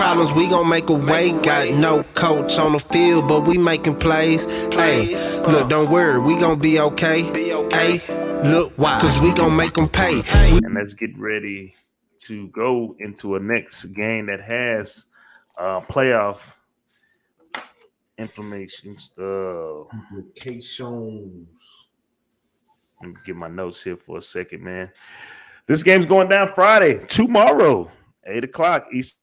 problems, we gon' make a way. Got no coach on the field, but we making plays. Hey, look, don't worry, we gon' be okay. Hey, look, why? Cause we gon' make them pay. And let's get ready to go into a next game that has playoff implications. Let me get my notes here for a second, man. This game's going down Friday, tomorrow, 8 o'clock Eastern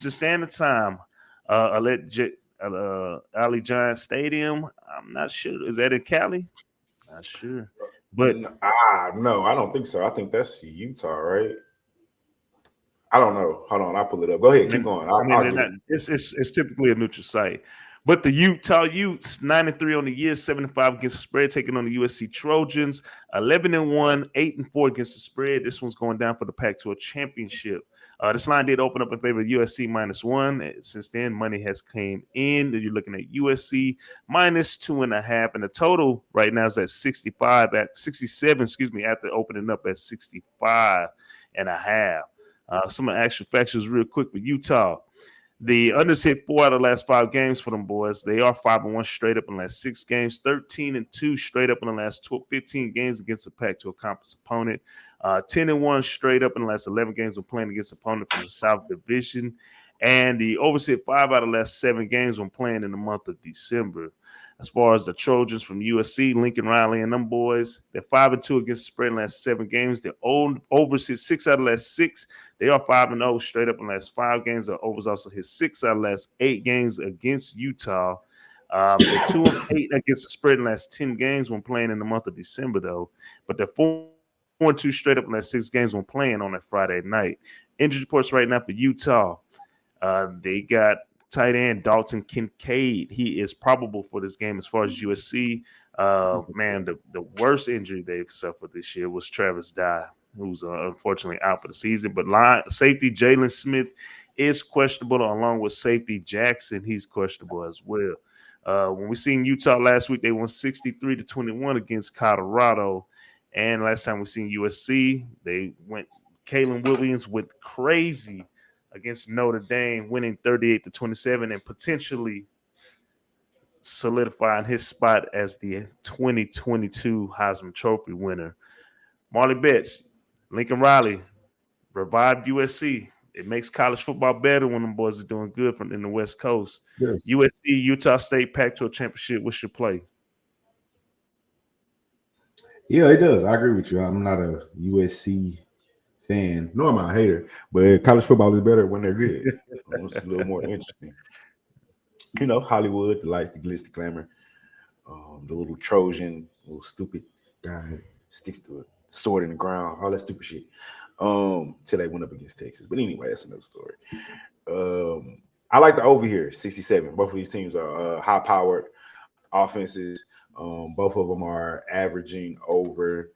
Standard Time. Ali Giant Stadium. I'm not sure. Is that in Cali? Not sure. But no, I don't think so. I think that's Utah, right? I don't know. Hold on, I'll pull it up. Go ahead, keep going. It's typically a neutral site. But the Utah Utes, 9-3 on the year, 7-5 against the spread, taking on the USC Trojans, 11-1, 8-4 against the spread. This one's going down for the Pac-12 championship. This line did open up in favor of USC -1. Since then, money has came in. You're looking at USC -2.5, and the total right now is at 67. After opening up at 65.5. Some of the actual factors real quick for Utah. The unders hit 4 out of the last 5 games for them boys. They are 5-1 straight up in the last 6 games, 13-2 straight up in the last 15 games against a Pac-12 conference opponent, 10-1 straight up in the last 11 games when playing against an opponent from the South Division, and the overs hit 5 out of the last 7 games when playing in the month of December. As far as the Trojans from USC, Lincoln Riley and them boys, they're 5-2 against the spread in the last 7 games. The overs hit 6 out of the last 6. They are 5-0 straight up in the last 5 games. The overs also hit 6 out of the last 8 games against Utah. They're 2-8 against the spread in the last 10 games when playing in the month of December, though. But they're 4-2 straight up in the last 6 games when playing on that Friday night. Injury reports right now for Utah. They got tight end Dalton Kincaid. He is probable for this game. As far as USC, the worst injury they've suffered this year was Travis Dye, who's unfortunately out for the season. But safety Jalen Smith is questionable, along with safety Jackson. He's questionable as well. When we seen Utah last week, they won 63-21 against Colorado. And last time we seen USC, Kalen Williams went crazy against Notre Dame, winning 38-27 and potentially solidifying his spot as the 2022 Heisman Trophy winner. Marley bets Lincoln Riley revived USC. It makes college football better when them boys are doing good in the West Coast. Yes. USC, Utah State, Pac-12 championship. What's your play? Yeah, it does. I agree with you. I'm not a USC fan, nor am I a hater, but college football is better when they're good. It's a little more interesting. You know, Hollywood, the lights, the glitz, the glamour, the little Trojan, little stupid guy sticks to a sword in the ground, all that stupid shit. Till they went up against Texas. But anyway, that's another story. I like the over here, 67. Both of these teams are high-powered offenses. Both of them are averaging over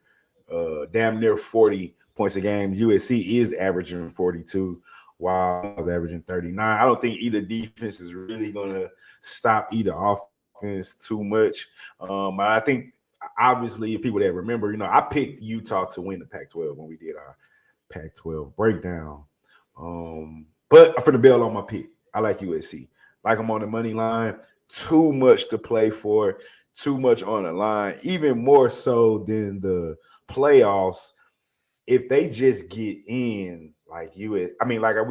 damn near 40 points a game. USC is averaging 42, while I was averaging 39. I don't think either defense is really going to stop either offense too much. I think, obviously, people that remember, I picked Utah to win the Pac-12 when we did our Pac-12 breakdown. But I'm finna bail on my pick. I like USC. Like I'm on the money line. Too much to play for. Too much on the line. Even more so than the playoffs. If they just get in, like we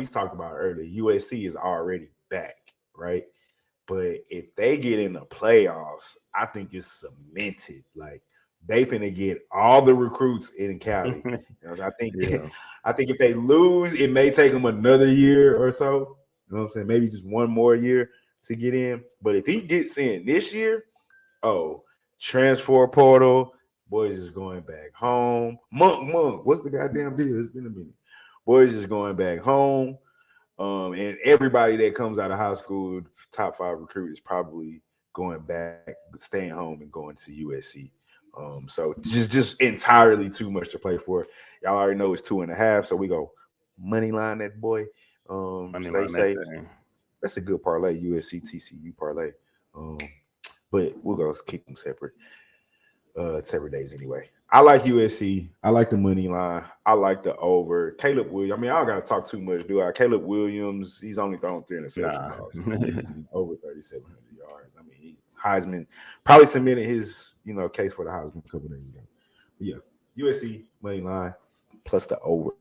talked about earlier, USC is already back, right? But if they get in the playoffs, I think it's cemented. Like they finna get all the recruits in Cali. I think if they lose, it may take them another year or so. You know what I'm saying? Maybe just one more year to get in. But if he gets in this year, transfer portal. Boys is going back home. Monk. What's the goddamn deal? It's been a minute. Boys is going back home. And everybody that comes out of high school, top 5 recruit, is probably going back, staying home and going to USC. So just entirely too much to play for. Y'all already know it's 2.5, so we go money line that boy. Stay safe. That's a good parlay, USC TCU parlay. But we'll go keep them separate. Separate days anyway. I like USC. I like the money line. I like the over. Caleb Williams. I mean, I don't gotta talk too much, do I? Caleb Williams, he's only thrown 3 interceptions all season, over 3,700 yards. I mean, he's Heisman probably submitted his case for the Heisman a couple days ago. But yeah, USC money line plus the over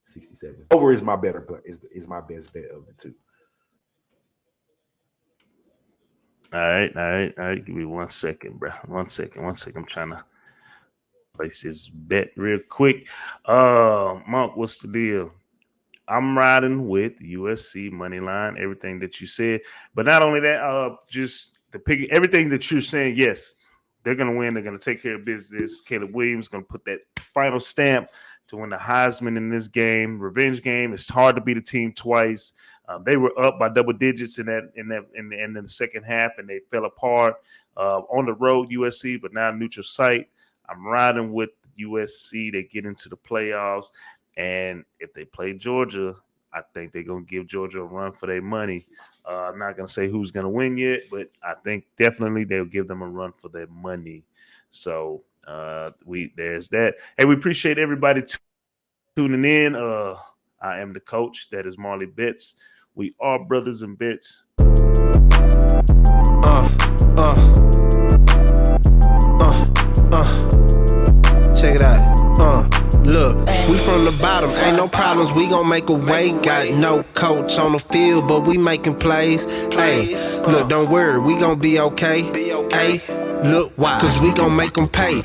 67. Over is my better play. Is my best bet of the two. All right. Give me 1 second, bro. 1 second. I'm trying to place this bet real quick. Monk, what's the deal? I'm riding with USC money line, everything that you said. But not only that, just the pick, everything that you're saying, yes, they're going to win. They're going to take care of business. Caleb Williams going to put that final stamp to win the Heisman in this game. Revenge game. It's hard to beat a team twice. They were up by double digits in the second half, and they fell apart on the road, USC, but now neutral site. I'm riding with USC. They get into the playoffs, and if they play Georgia, I think they're going to give Georgia a run for their money. I'm not going to say who's going to win yet, but I think definitely they'll give them a run for their money. So there's that. Hey, we appreciate everybody tuning in. I am the coach. That is Marley Bets. We are Brothas N Bets. Check it out. Look, we from the bottom, ain't no problems, we gon' make a way. Got no coach on the field, but we making plays. Hey, look, don't worry, we gon' be okay. Hey, look, why? Cause we gon' make them pay.